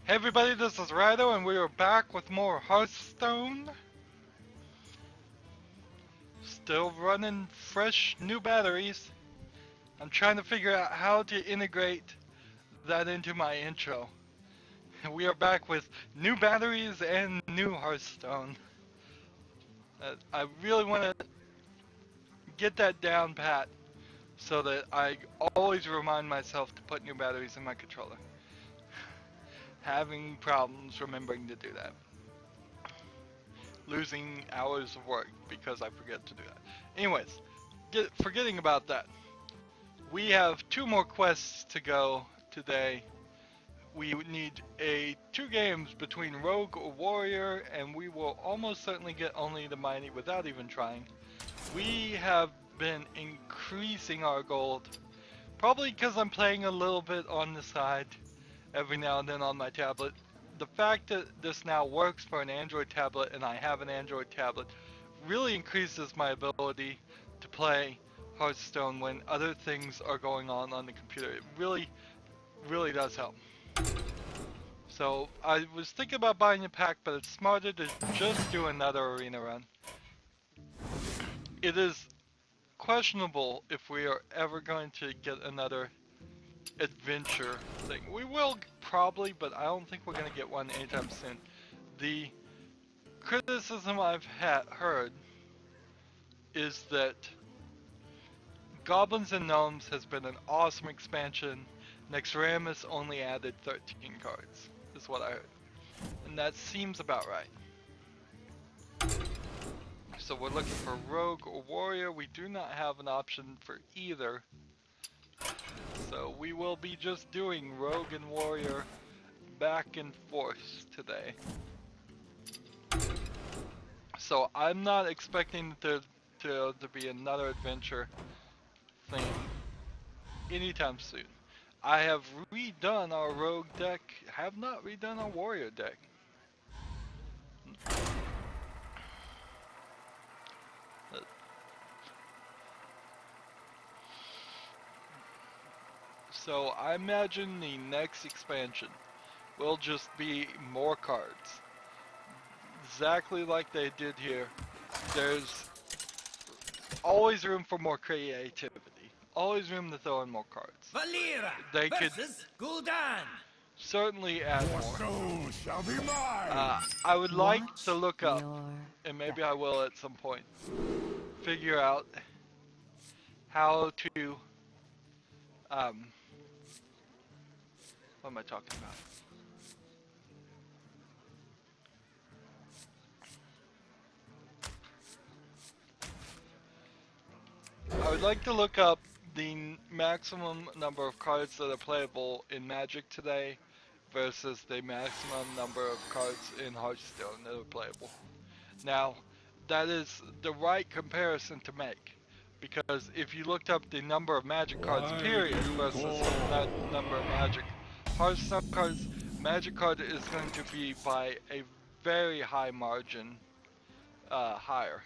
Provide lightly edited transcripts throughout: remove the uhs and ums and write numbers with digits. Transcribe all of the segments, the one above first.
Hey everybody, this is Rydo and we are back with more Hearthstone. Still running fresh new batteries. I'm trying to figure out how to integrate that into my intro. We are back with new batteries and new Hearthstone. I really want to get that down pat so that I always remind myself to put new batteries in my controller. Having problems remembering to do that. Losing hours of work because I forget to do that. Anyways, forgetting about that. We have 2 more quests to go today. We need 2 games between Rogue or Warrior, and we will almost certainly get only the Mighty without even trying. We have been increasing our gold, probably because I'm playing a little bit on the side every now and then on my tablet. The fact that this now works for an Android tablet and I have an Android tablet really increases my ability to play Hearthstone when other things are going on the computer. It really does help. So I was thinking about buying a pack, but it's smarter to just do another arena run. It is questionable if we are ever going to get another adventure thing. We will probably, but I don't think we're going to get one anytime soon. The criticism I've heard is that Goblins and Gnomes has been an awesome expansion. Naxxramas only added 13 cards, is what I heard. And that seems about right. So we're looking for Rogue or Warrior. We do not have an option for either. So we will be just doing Rogue and Warrior back and forth today. So I'm not expecting there to be another adventure thing anytime soon. I have redone our Rogue deck, have not redone our Warrior deck. So I imagine the next expansion will just be more cards. Exactly like they did here. There's always room for more creativity. Always room to throw in more cards. Valera They could Gul'dan. certainly add more. Soul shall be mine. I would like to look up, and maybe I will at some point, figure out how to, what am I talking about? I would like to look up the maximum number of cards that are playable in Magic today versus the maximum number of cards in Hearthstone that are playable. Now, that is the right comparison to make, because if you looked up the number of Magic cards period versus that number of Magic Hearthstone cards, Magic card is going to be by a very high margin higher.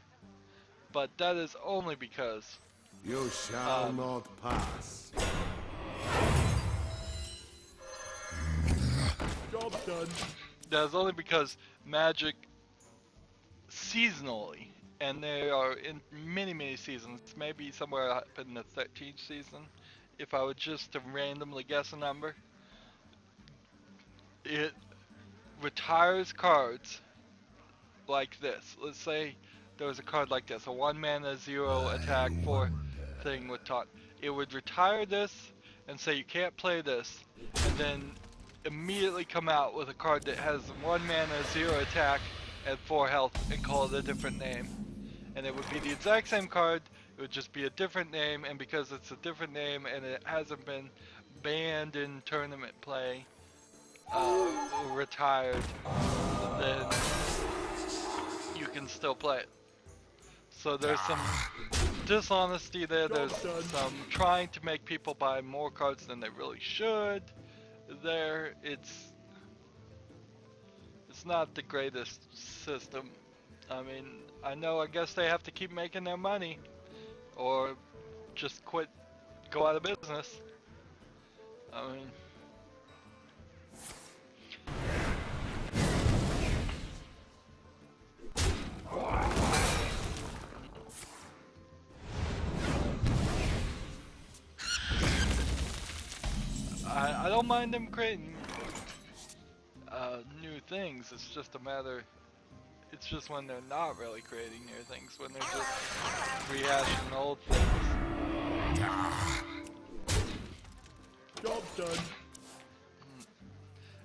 But that is only because You shall not pass. Job done. That's only because Magic seasonally, and they are in many seasons, maybe somewhere up in the 13th season, if I were just to randomly guess a number, it retires cards like this. Let's say there was a card like this, a 1 mana 0 attack 4 thing with taunt. It would retire this and say you can't play this, and then immediately come out with a card that has 1 mana 0 attack and 4 health and call it a different name. And it would be the exact same card, it would just be a different name, and because it's a different name and it hasn't been banned in tournament play, retired, then you can still play it. So there's some dishonesty there, there's some trying to make people buy more cards than they really should. There, it's not the greatest system. I mean, I guess they have to keep making their money, or just go out of business. I mean, I don't mind them creating new things. It's just a matter. It's just when they're not really creating new things, when they're just rehashing old things. Job done.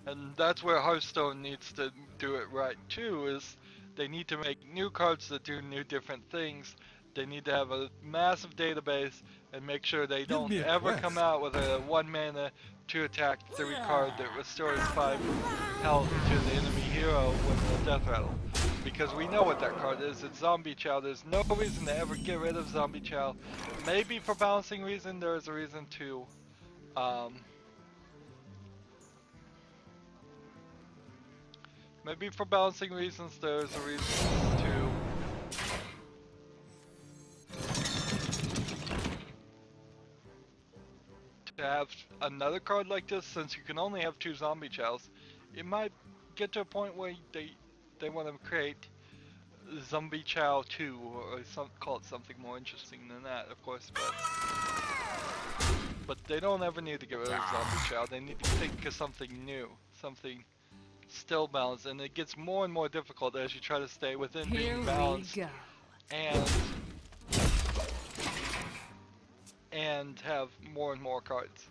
And that's where Hearthstone needs to do it right too, is they need to make new cards that do new different things. They need to have a massive database and make sure they don't ever come out with a 1 mana 2 attack 3 card that restores 5 health to the enemy hero with a death rattle. Because we know what that card is, it's Zombie Chow. There's no reason to ever get rid of Zombie Chow. Maybe for balancing reason, there is a reason to maybe for balancing reasons, there's a reason to have another card like this. Since you can only have 2 Zombie Chows, it might get to a point where they want to create Zombie Chow 2, or call it something more interesting than that, of course, but they don't ever need to get rid of Zombie Chow. They need to think of something new, something still balanced, and it gets more and more difficult as you try to stay within being balanced and have more and more cards.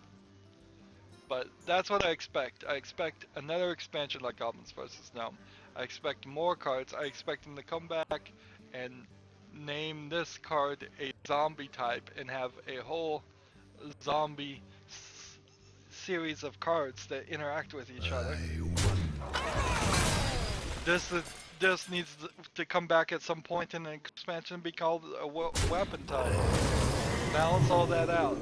But that's what I expect. I expect another expansion like Goblins vs. Gnome. I expect more cards. I expect them to come back and name this card a zombie type and have a whole zombie series of cards that interact with each other. This needs to come back at some point in an expansion and be called a weapon type. Balance all that out.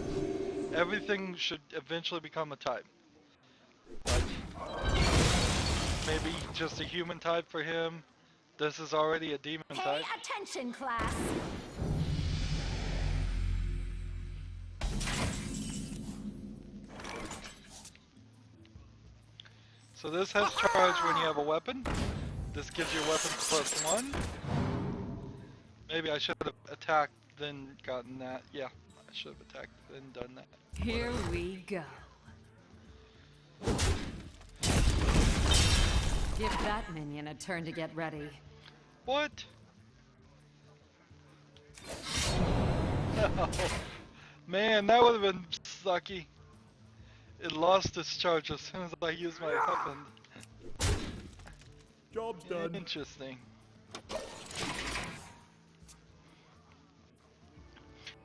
Everything should eventually become a type. Like, maybe just a human type for him. This is already a demon type. Pay attention, class. So this has charge when you have a weapon. This gives you a weapon +1. Maybe I should have attacked, then gotten that. Yeah, I should have attacked, then done that. Here we go. Give that minion a turn to get ready. What? No. Man, that would have been sucky. It lost its charge as soon as I used my weapon. Job's done. Interesting.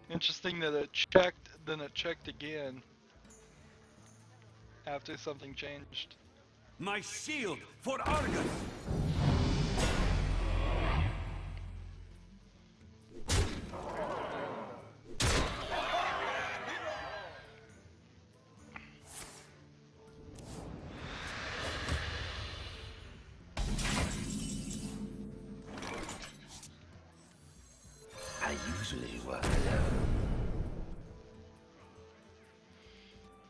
Interesting that it checked, then it checked again after something changed. My shield for Argus! I usually work alone.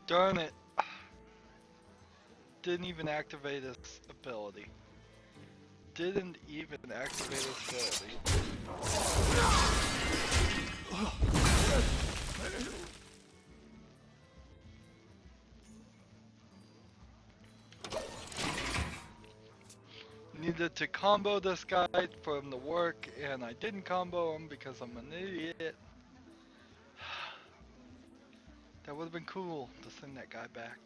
Darn it. Didn't even activate his ability. Didn't even activate his ability. Needed to combo this guy for him to work, and I didn't combo him because I'm an idiot. That would have been cool to send that guy back.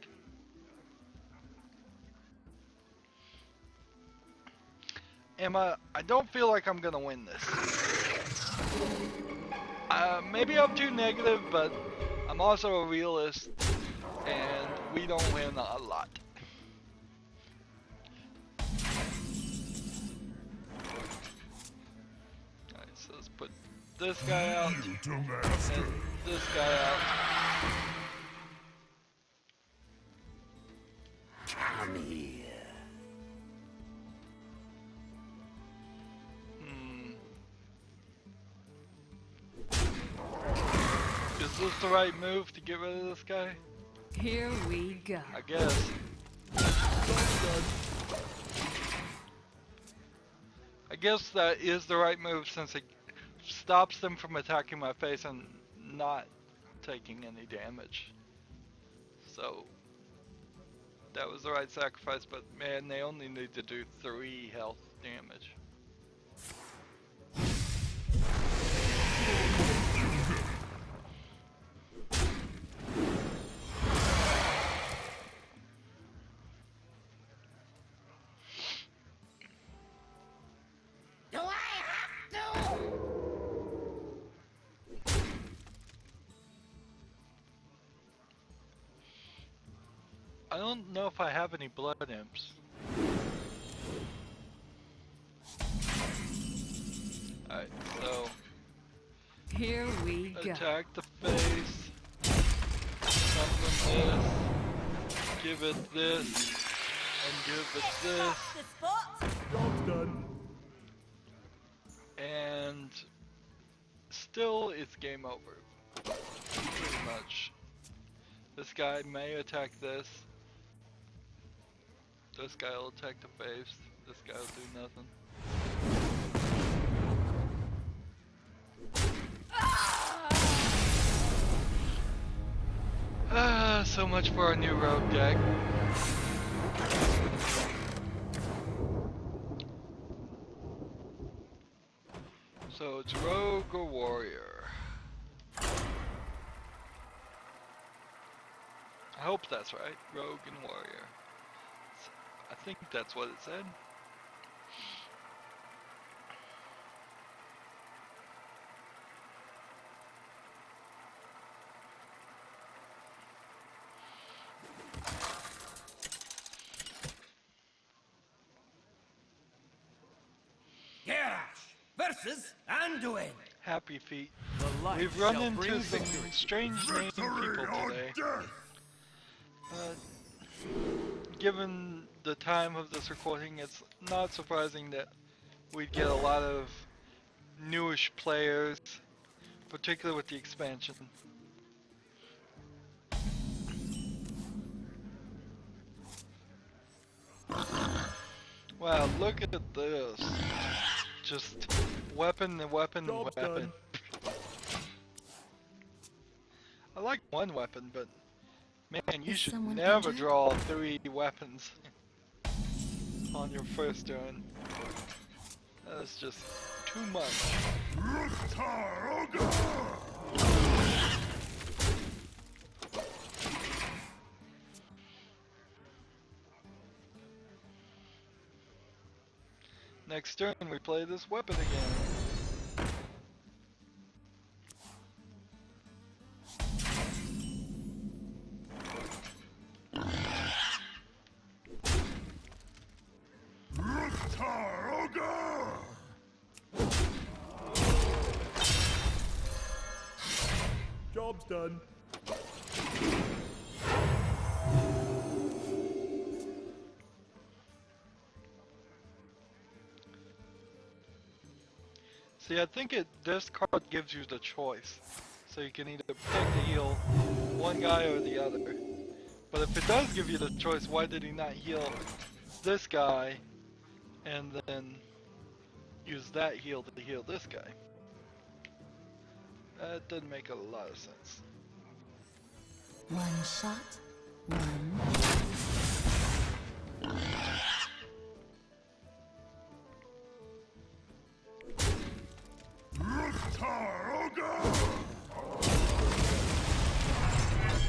I don't feel like I'm gonna win this. Maybe I'm too negative, but I'm also a realist, and we don't win a lot. Alright, so let's put this guy out, and this guy out. Come here. Is this the right move to get rid of this guy? Here we go. I guess. I guess that is the right move since it stops them from attacking my face and not taking any damage. So, That was the right sacrifice, but man, they only need to do 3 health damage. Do I have to? I don't know if I have any blood imps. Alright, so Here we go. attack the face, summon this, give it this, and give it this, Job's done. and still it's game over. Pretty much. This guy may attack this. This guy will attack the face. This guy will do nothing. So much for our new rogue deck. So it's rogue or warrior. I hope that's right. Rogue and warrior. I think that's what it said. Garrosh versus Anduin. Happy feet. The light We've run shall into bring some victory. strange named people today. Given the time of this recording, it's not surprising that we'd get a lot of newish players, particularly with the expansion. Wow, look at this. Just weapon and weapon and Job's weapon. done. I like one weapon, but man, you Is should someone never injured? draw 3 weapons on your first turn. That's just too much. Next turn, we play this weapon again. Job's done. See, I think this card gives you the choice. So you can either pick to heal one guy or the other. But if it does give you the choice, why did he not heal this guy and then use that heal to heal this guy? That doesn't make a lot of sense. One shot, one.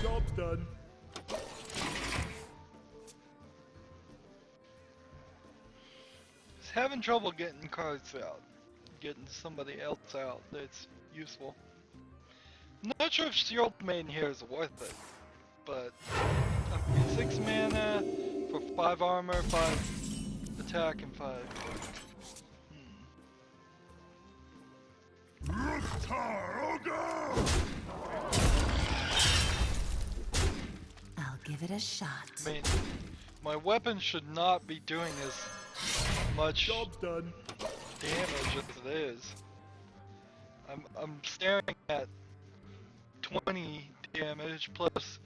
Job's done. Just having trouble getting cards out. Getting somebody else out that's useful. Not sure if Shield Maiden here is worth it, but I mean, 6 mana for 5 armor, 5 attack, and 5. I'll give it a shot. I mean, my weapon should not be doing as much Job's done. damage as it is. I'm staring at 20 damage plus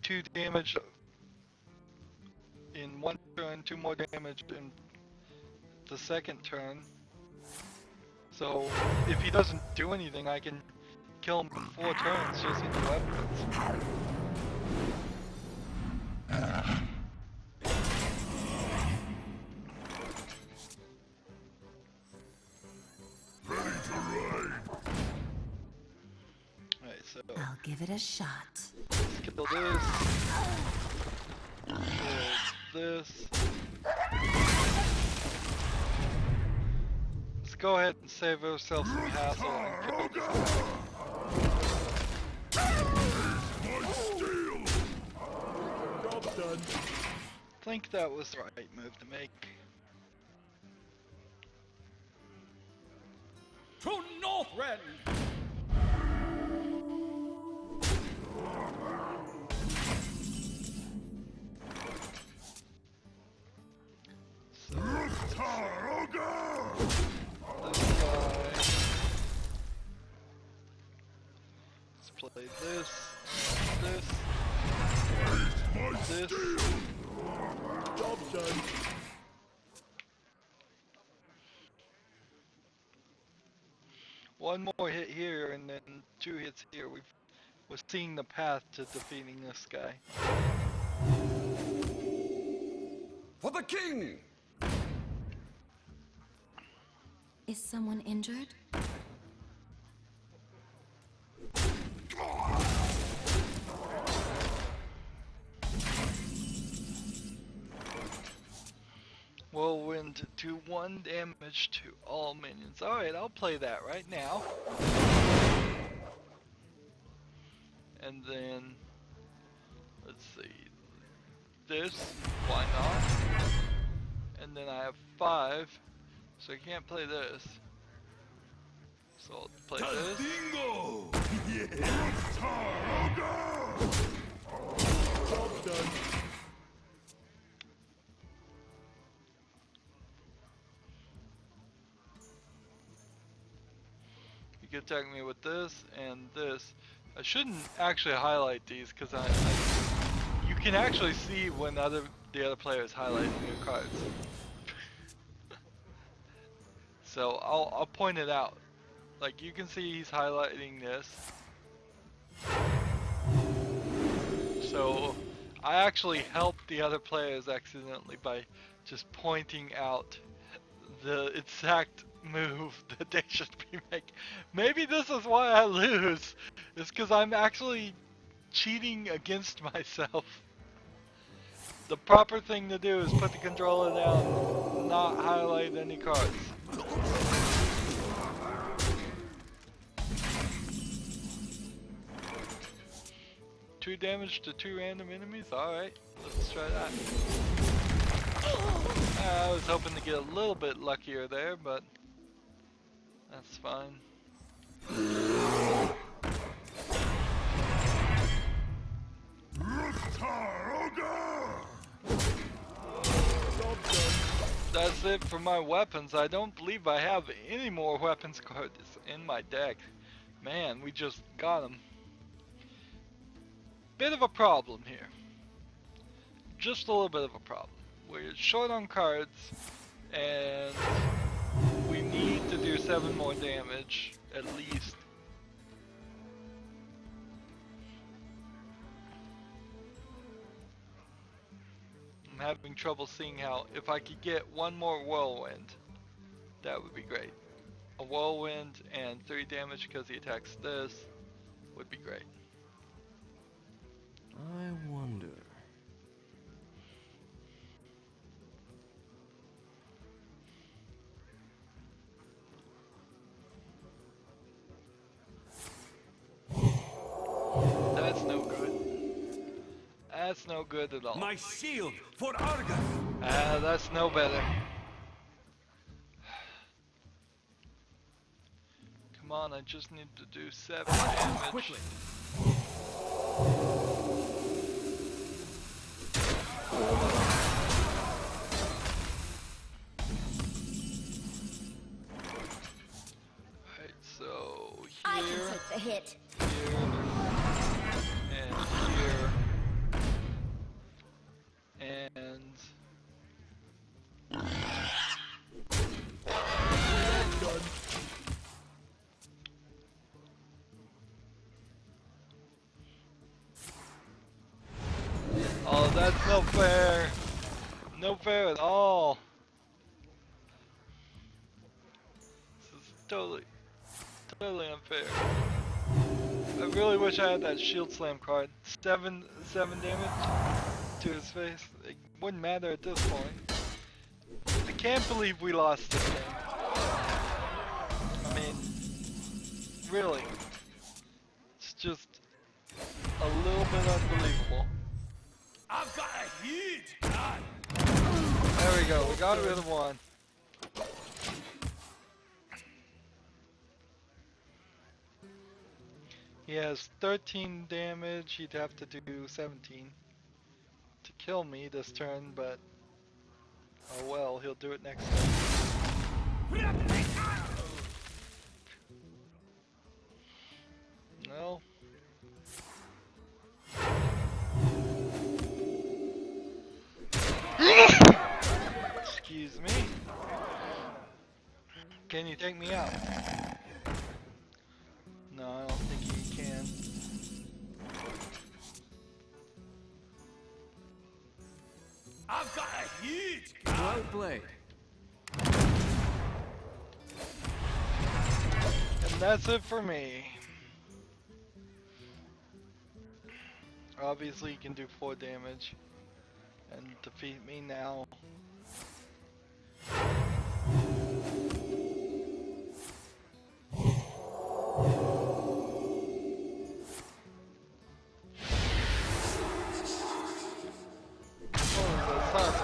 2 damage in one turn, 2 more damage in the second turn. So if he doesn't do anything, I can kill him in 4 turns using the weapons. I'll give it a shot. let's kill this. Kill this. Let's go ahead and save ourselves some hassle and kill this guy. Job's done. I think that was the right move to make. To Northrend! So, this guy. Let's play this. Job's done. One more hit here and then 2 hits here. We're seeing the path to defeating this guy. For the king! Is someone injured? Whirlwind do 1 damage to all minions. Alright, I'll play that right now. And then, let's see, this, why not? And then I have 5, so I can't play this. So I'll play this. Job's done. You can attack me with this and this. I shouldn't actually highlight these because you can actually see when the other player is highlighting your cards. So I'll point it out. Like you can see he's highlighting this. So I actually helped the other players accidentally by just pointing out the exact move that they should be making. Maybe this is why I lose. It's because I'm actually cheating against myself. The proper thing to do is put the controller down, not highlight any cards. Two damage to 2 random enemies? Alright, let's try that. I was hoping to get a little bit luckier there, but that's fine. That's it for my weapons. I don't believe I have any more weapons cards in my deck. Man, we just got them. Bit of a problem here. Just a little bit of a problem. We're short on cards, and we need to do 7 more damage, at least. I'm having trouble seeing how, if I could get 1 more whirlwind, that would be great. A whirlwind and 3 damage because he attacks this would be great. I wonder. That's no good. That's no good at all. My shield for Argus! That's no better. Come on, I just need to do 7 damage. Quickly! Alright, so I can here, take the hit. here, and here, and Done. oh, that's no fair. No fair at all. This is totally unfair. I really wish I had that shield slam card. 7 damage to his face. It wouldn't matter at this point. I can't believe we lost this game. I mean, really. It's just a little bit unbelievable. I've got a huge gun. There we go, we got rid of one. He has 13 damage, he'd have to do 17 to kill me this turn, but oh well, he'll do it next turn. No. Excuse me. Can you take me out? No, I don't think you can. I've got a huge gun. Well played. And that's it for me. Obviously, he can do 4 damage and defeat me now.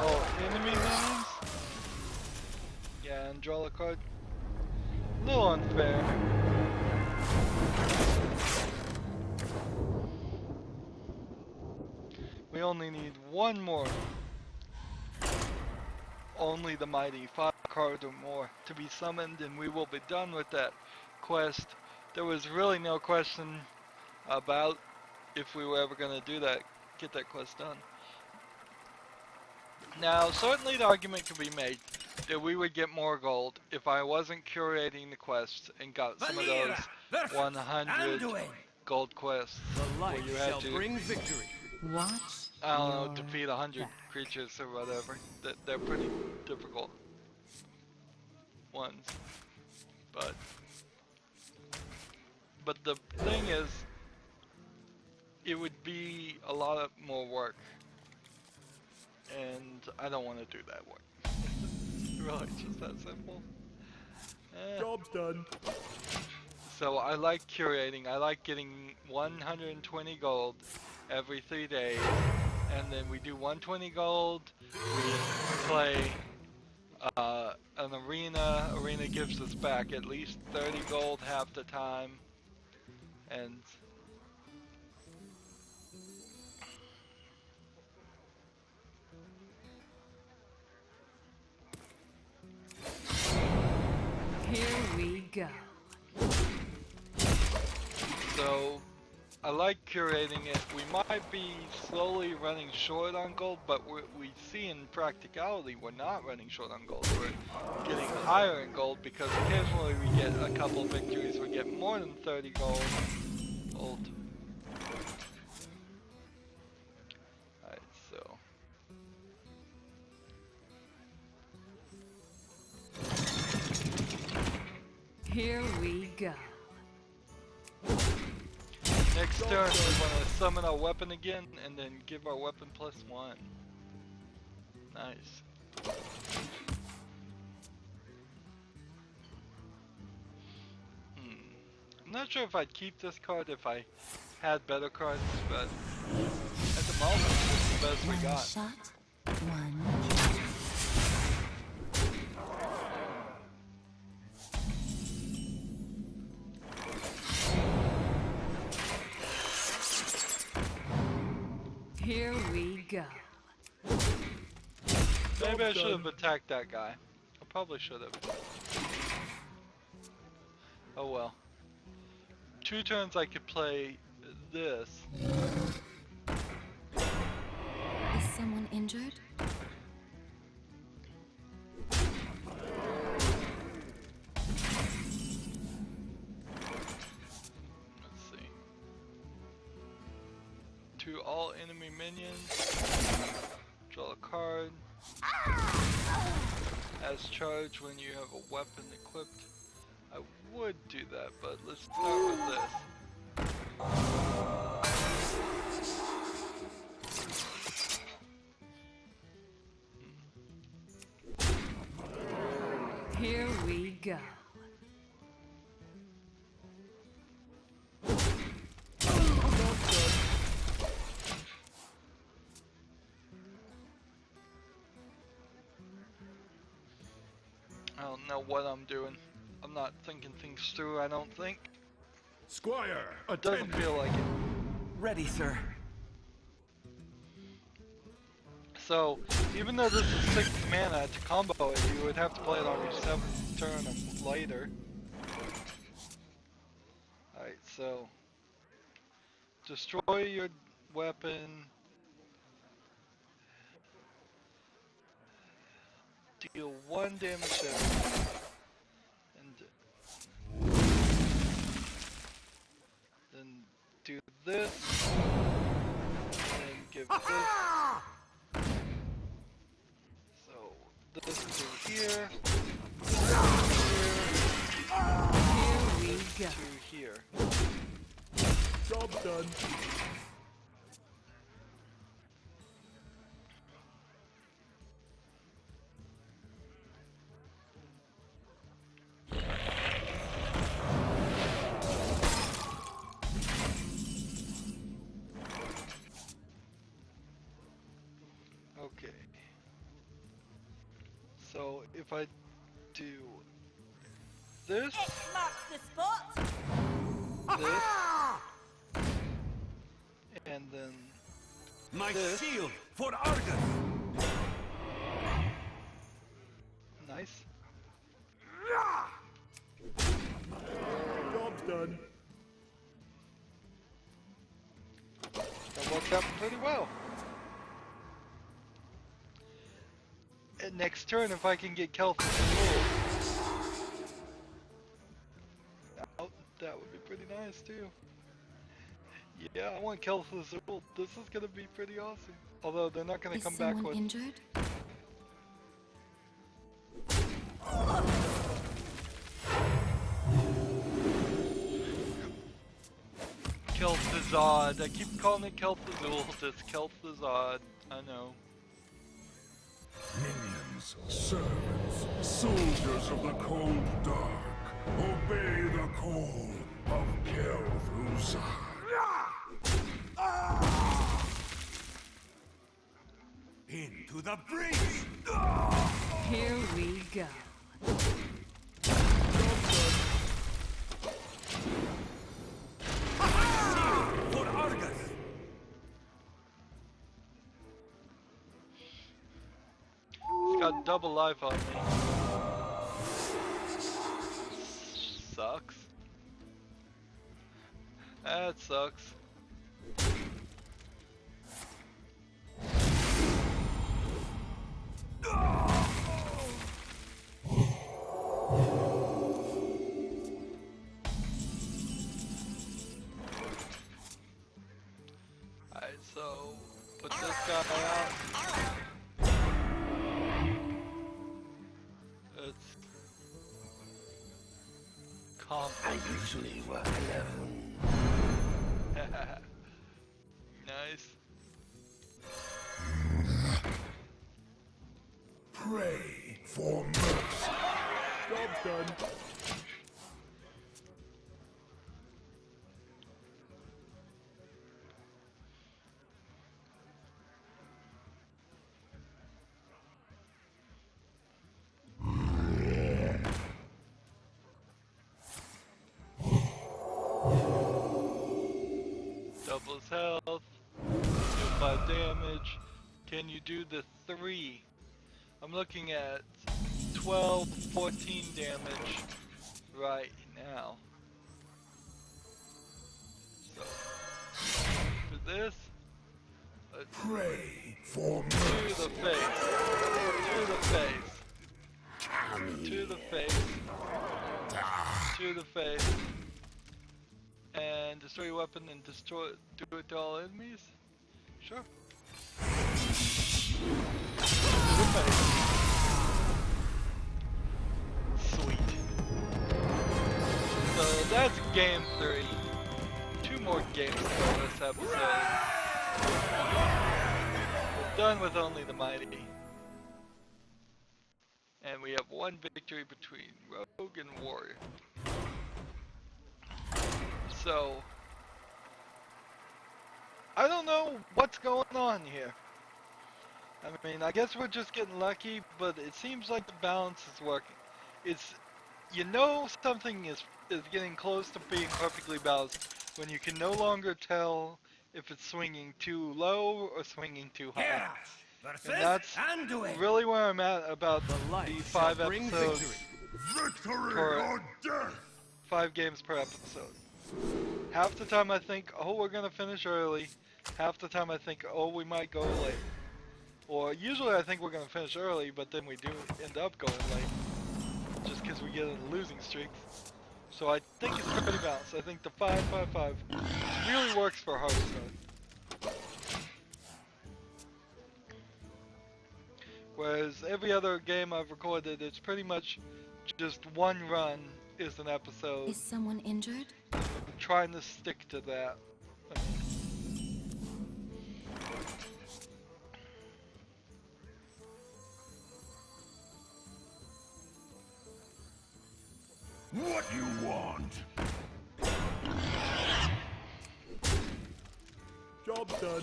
Oh, enemy minions? Yeah, and draw a card. A little unfair. We only need one more. Only the mighty, 5 cards or more to be summoned, and we will be done with that quest. There was really no question about if we were ever going to do that, get that quest done. Now, certainly the argument could be made that we would get more gold if I wasn't curating the quests and got some of those 100 gold quests The where light you had shall to, bring victory. Watch. I don't know, your defeat 100 back. creatures or whatever. They're pretty difficult ones. But the thing is, it would be a lot of more work. And I don't want to do that work. Really, it's just that simple. Job's done. So I like curating. I like getting 120 gold every 3 days, and then we do 120 gold. We play an arena. Arena gives us back at least 30 gold half the time, and Here we go. so I like curating it. We might be slowly running short on gold, but we see in practicality we're not running short on gold. We're getting higher in gold because occasionally we get a couple victories. We get more than 30 gold. Alright, so. Here we go. Next turn, we want to summon our weapon again, and then give our weapon +1. Nice. I'm not sure if I'd keep this card if I had better cards, but at the moment, it's the best we One got. shot, one kill. Here we go. Maybe I should have attacked that guy. I probably should have. Oh well. 2 turns I could play this. Is someone injured? Let's see. To all enemy minions. Draw a card. As charged when you have a weapon equipped. I would do that, but let's start with this. Here we go. I don't know what I'm doing. I'm not thinking things through, I don't think. Squire, It doesn't feel like it. Ready, sir. So, even though this is 6 mana to combo it, you would have to play it on your 7th turn or later. Alright, so destroy your weapon. Deal 1 damage to everything. And then do this. And give this. So this to here. Here we go. To here. job's done. Okay. So if I do this, X marks the spot. this, and then My this. shield for Argus. Nice. Job's done. That worked out pretty well. And next turn, if I can get Kelth's Rule, that would be pretty nice too. Yeah, I want Kelth's Rule. This is gonna be pretty awesome. Although they're not gonna Is come back someone with. injured? Kel'Thuzad. I keep calling it Kel'Thuzul. It's Kel'Thuzad. I know. Minions, servants, soldiers of the cold dark, obey the call of Kel'Thuzad. Into the breach. Here we go. Shield for Argus. It's got double life on me. Sucks. That sucks. Alright, so put this guy out. It's I usually work alone. nice. Pray for mercy. Job's done. Doubles health. Deal 5 damage. Can you do the 3? I'm looking at 12, 14 damage right now. So, for this, let's Pray for to mercy. the face. To the face. To the face. To the face. And destroy your weapon and destroy do it to all enemies? Sure. To the face. Sweet. So that's game 3. 2 more games to go this episode. We're done with only the mighty. And we have one victory between Rogue and Warrior. So, I don't know what's going on here. I mean, I guess we're just getting lucky, but it seems like the balance is working. It's, you know, something is getting close to being perfectly balanced when you can no longer tell if it's swinging too low or swinging too high. Here, versus And that's Anduin. really where I'm at about the light 5 shall bring episodes, victory. Victory For- or death! 5 games per episode. Half the time I think, oh, we're gonna finish early. Half the time I think, oh, we might go late. Or usually I think we're gonna finish early, but then we do end up going late, just because we get in losing streaks. So I think it's pretty balanced. I think the 5-5-5 really works for Hearthstone. Whereas every other game I've recorded, it's pretty much just one run is an episode. Is someone injured? I'm trying to stick to that. What you want? Job done.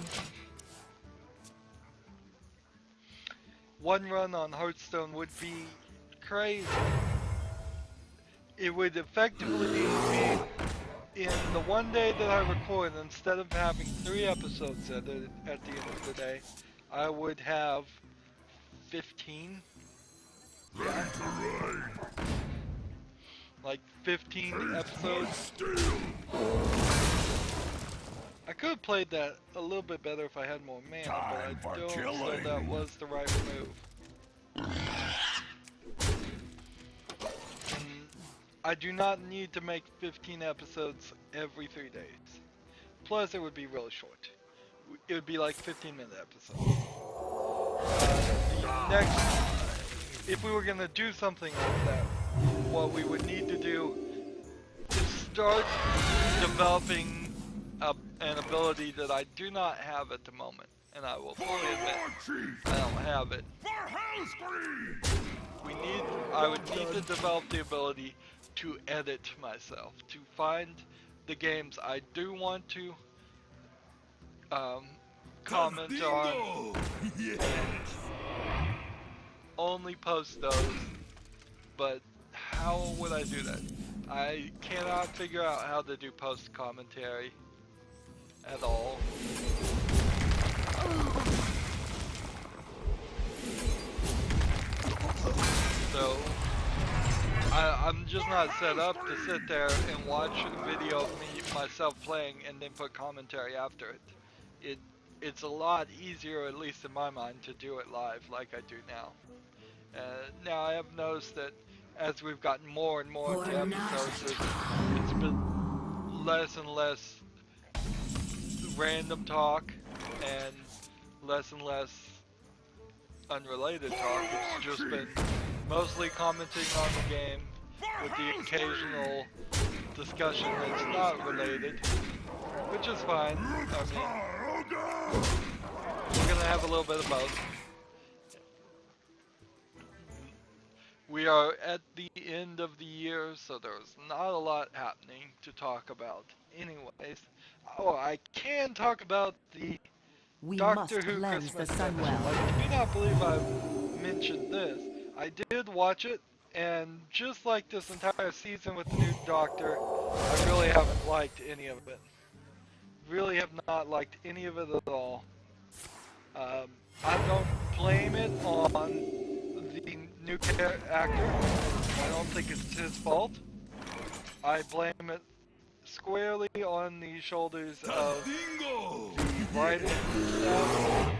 One run on Hearthstone would be crazy. It would effectively be in the one day that I record, instead of having 3 episodes at the end of the day, I would have 15. Ready to ride. Like 15 episodes. Steel. I could have played that a little bit better if I had more mana, Time but I for don't, so killing. that was the right move. And I do not need to make 15 episodes every 3 days. Plus, it would be really short. It would be like 15-minute episodes. Next, if we were gonna do something like that, what we would need to do is start developing an ability that I do not have at the moment, and I will fully admit I don't have it. For Hellscream! I would need to develop the ability to edit myself, to find the games I do want to comment on, Yes! only post those. But how would I do that? I cannot figure out how to do post commentary at all. So I'm just not set up to sit there and watch a video of me myself playing and then put commentary after it. It's a lot easier, at least in my mind, to do it live like I do now. Now I have noticed that as we've gotten more and more into episodes, it's been less and less random talk and less unrelated talk. It's just been mostly commenting on the game with the occasional discussion that's not related, which is fine. I mean, we're gonna have a little bit of both. We are at the end of the year, so there's not a lot happening to talk about. Anyways, oh, I can talk about the We Doctor must Who cleanse Christmas the sun special. well. I do not believe I've mentioned this. I did watch it, and just like this entire season with the new Doctor, I really haven't liked any of it. Really have not liked any of it at all. I don't blame it on the new actor. I don't think it's his fault. I blame it squarely on the shoulders of Dingo! the writing staff.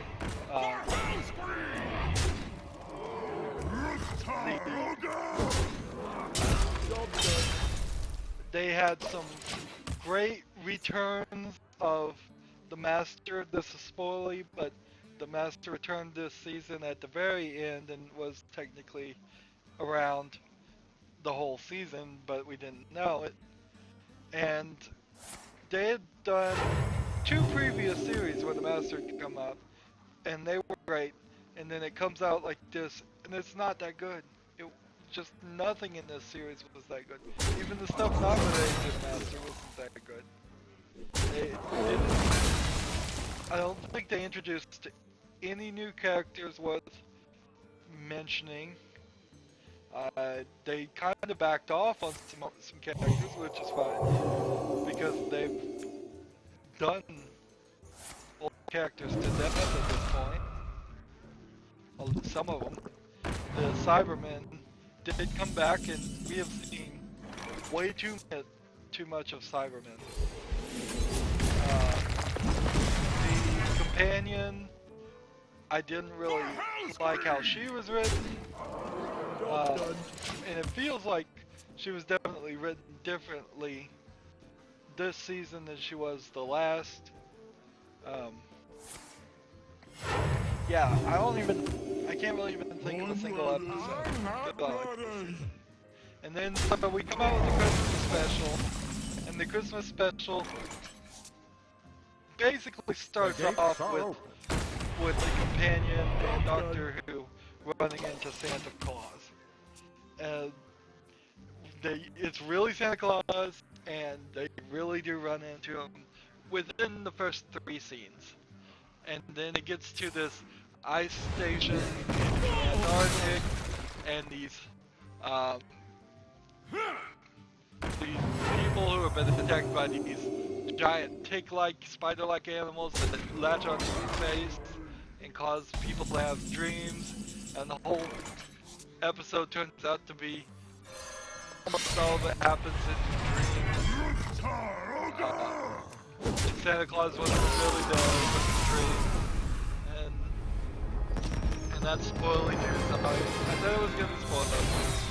Job done. They had some great returns of the Master. This is spoily, but the Master returned this season at the very end and was technically around the whole season, but we didn't know it. And they had done 2 previous series where the master had come up, and they were great, and then it comes out like this, and it's not that good. It just nothing in this series was that good. Even the stuff not related to the master wasn't that good. They didn't. I don't think they introduced any new characters worth mentioning. They kind of backed off on some characters, which is fine, because they've done all the characters to death at this point. Well, some of them. The Cybermen did come back, and we have seen way too much of Cybermen. The companion, I didn't really like how she was written. And it feels like she was definitely written differently this season than she was the last. Yeah, I can't really even think of a single episode that I like this season. And then so we come out with the Christmas special, and the Christmas special basically starts off with the companion and Doctor Who running into Santa Claus. And it's really Santa Claus, and they really do run into him within the first 3 scenes. And then it gets to this ice station in the Antarctic, and these people who have been attacked by these giant tick-like, spider-like animals that latch onto your face and cause people to have dreams, and the whole episode turns out to be almost all that happens in dreams. Santa Claus wasn't really there, it was a dream. And that's spoiling you, so I said it was going to spoil those.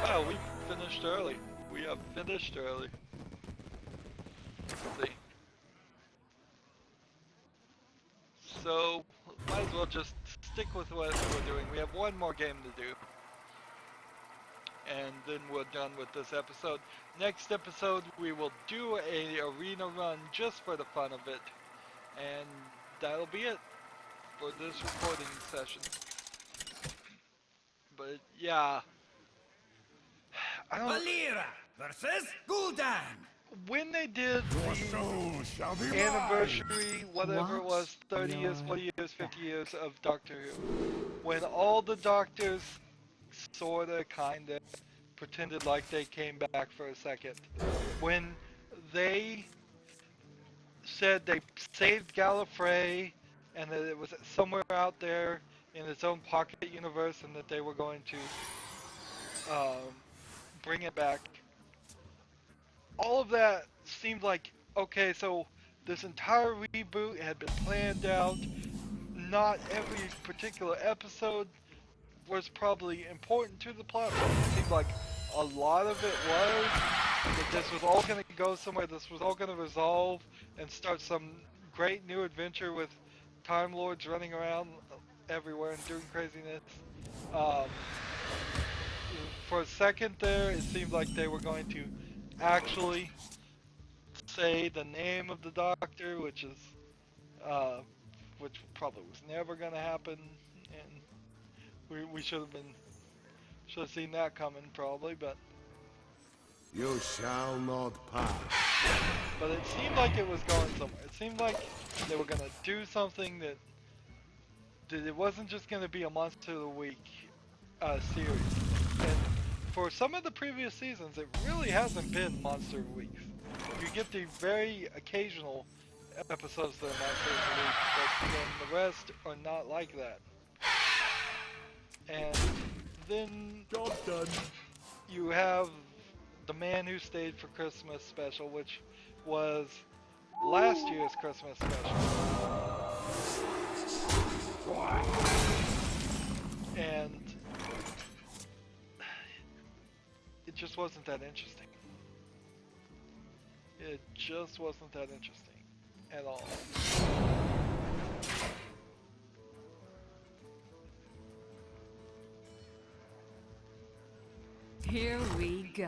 Wow, we finished early. We have finished early. Let's see. So, might as well just stick with what we're doing. We have one more game to do. And then we're done with this episode. Next episode, we will do a arena run just for the fun of it. And that'll be it for this recording session. But yeah. I don't... Valera versus Gul'dan. When they did Your soul shall be the anniversary, whatever it was, 30 Watch years, your 40 years, 50 years of Doctor Who, when all the doctors sorta, kinda, pretended like they came back for a second, when they said they saved Gallifrey and that it was somewhere out there in its own pocket universe and that they were going to bring it back. All of that seemed like, okay, so this entire reboot had been planned out. Not every particular episode was probably important to the plot, but it seemed like a lot of it was. That this was all going to go somewhere, this was all going to resolve and start some great new adventure with Time Lords running around everywhere and doing craziness. For a second there, it seemed like they were going to actually say the name of the Doctor, which probably was never going to happen, and we should have seen that coming probably, but You shall not pass. But it seemed like it was going somewhere. It seemed like they were gonna do something that it wasn't just gonna be a Monster of the Week series. And for some of the previous seasons, it really hasn't been Monster of the Weeks. You get the very occasional episodes that are Monster of the Week, but then the rest are not like that. And then Job done. you have The Man Who Stayed for Christmas special, which was last year's Christmas special. And it just wasn't that interesting. It just wasn't that interesting at all. Here we go.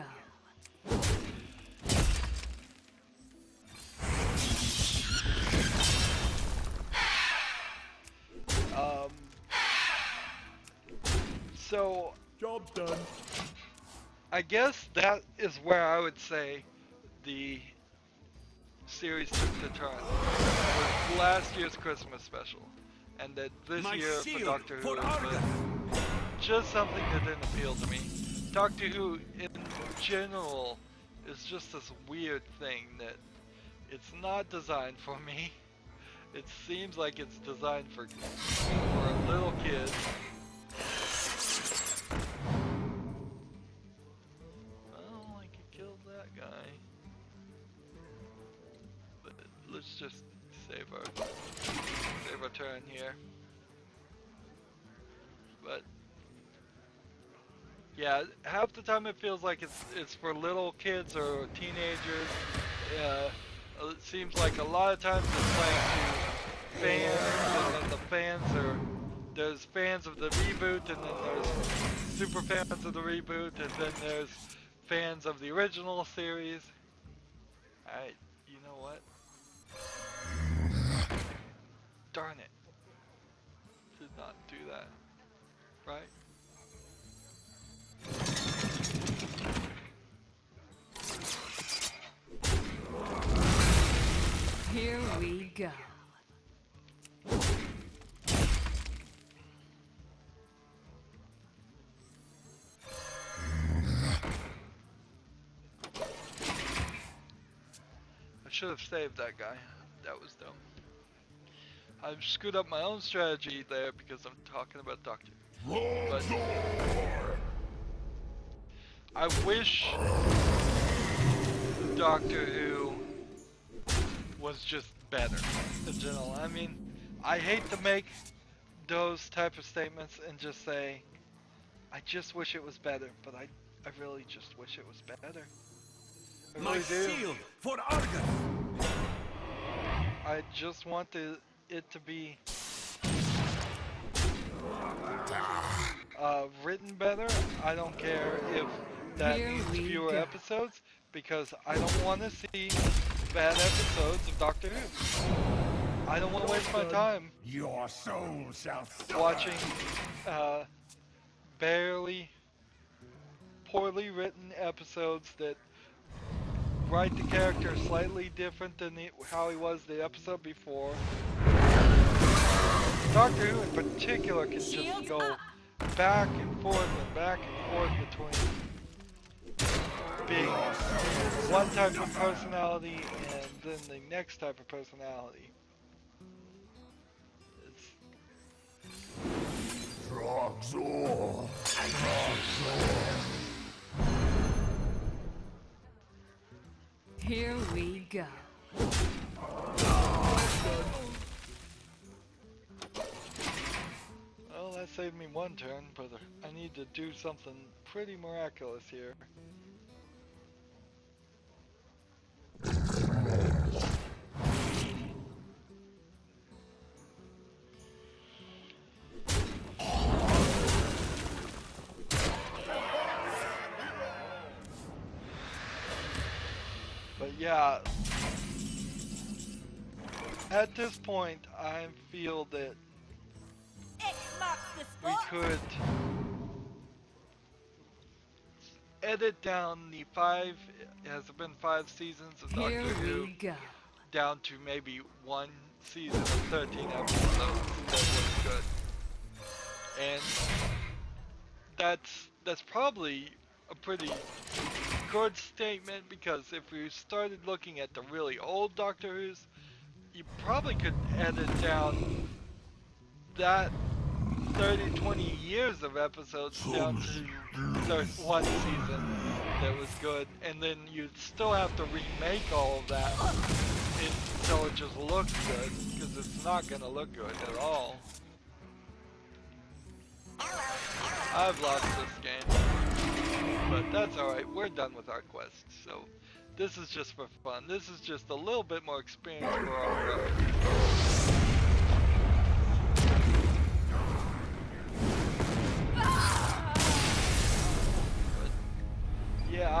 So Job's done. I guess that is where I would say the series took the turn. Was last year's Christmas special, and that this My year for shield Doctor Who for has Argus. been just something that didn't appeal to me. Doctor Who in general is just this weird thing that it's not designed for me. It seems like it's designed for little kids. Well, I could kill that guy. But let's just save our turn here. But yeah, half the time it feels like it's for little kids or teenagers. It seems like a lot of times it's playing to fans, and then the fans are there's fans of the reboot, and then there's super fans of the reboot, and then there's fans of the original series. You know what? Darn it! Did not do that, right? Here we go. I should have saved that guy. That was dumb. I've screwed up my own strategy there because I'm talking about Doctor. But I wish Doctor Who was just better in general. I mean, I hate to make those type of statements and just say, I just wish it was better, but I really just wish it was better. I My really do. shield for Argus. I just want it to be written better. I don't care if that Here means we fewer go. episodes, because I don't want to see bad episodes of Doctor Who. I don't want to waste my time Your soul shall suffer. watching barely, poorly written episodes that write the character slightly different than how he was the episode before. Doctor Who in particular can just Shields go up. back and forth between being one type of personality and then the next type of personality. Roxor. Here we go. Well, that saved me one turn, but I need to do something pretty miraculous here. But yeah, at this point, I feel that X marks the we spot. could edit down the has it been 5 seasons of Here Doctor Who, we go. down to maybe one season of 13 episodes that was good. And that's probably a pretty good statement, because if we started looking at the really old Doctor Who's, you probably could edit down that 30-20 years of episodes down to one season that was good, and then you'd still have to remake all of that until it just looks good, because it's not going to look good at all. I've lost this game, but that's alright, we're done with our quest, so this is just for fun. This is just a little bit more experience for our road.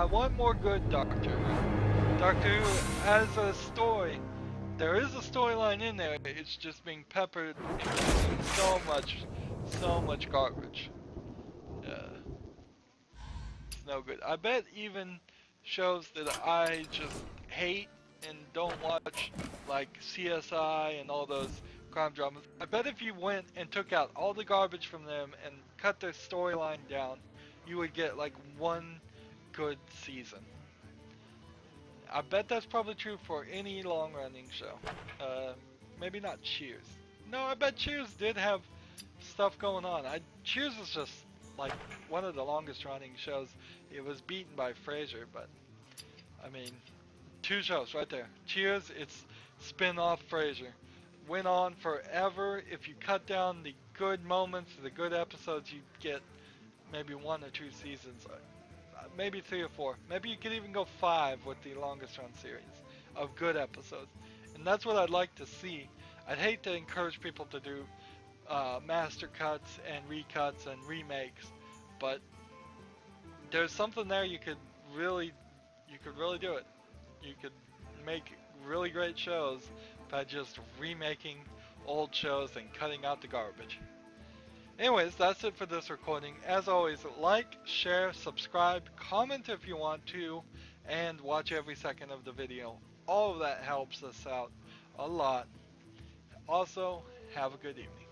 I want more good Doctor Who. Doctor Who has a story. There is a storyline in there. It's just being peppered in so much garbage. It's no good. I bet even shows that I just hate and don't watch, like CSI and all those crime dramas. I bet if you went and took out all the garbage from them and cut their storyline down, you would get like one good season. I bet that's probably true for any long-running show. Maybe not Cheers. No, I bet Cheers did have stuff going on. Cheers is just like one of the longest-running shows. It was beaten by Frasier, but I mean, 2 shows right there. Cheers, it's spin-off Frasier. Went on forever. If you cut down the good moments, the good episodes, you get maybe 1 or 2 seasons. Maybe 3 or 4. Maybe you could even go 5 with the longest run series of good episodes. And that's what I'd like to see. I'd hate to encourage people to do master cuts and recuts and remakes, but there's something there you could really do it. You could make really great shows by just remaking old shows and cutting out the garbage. Anyways, that's it for this recording. As always, like, share, subscribe, comment if you want to, and watch every second of the video. All of that helps us out a lot. Also, have a good evening.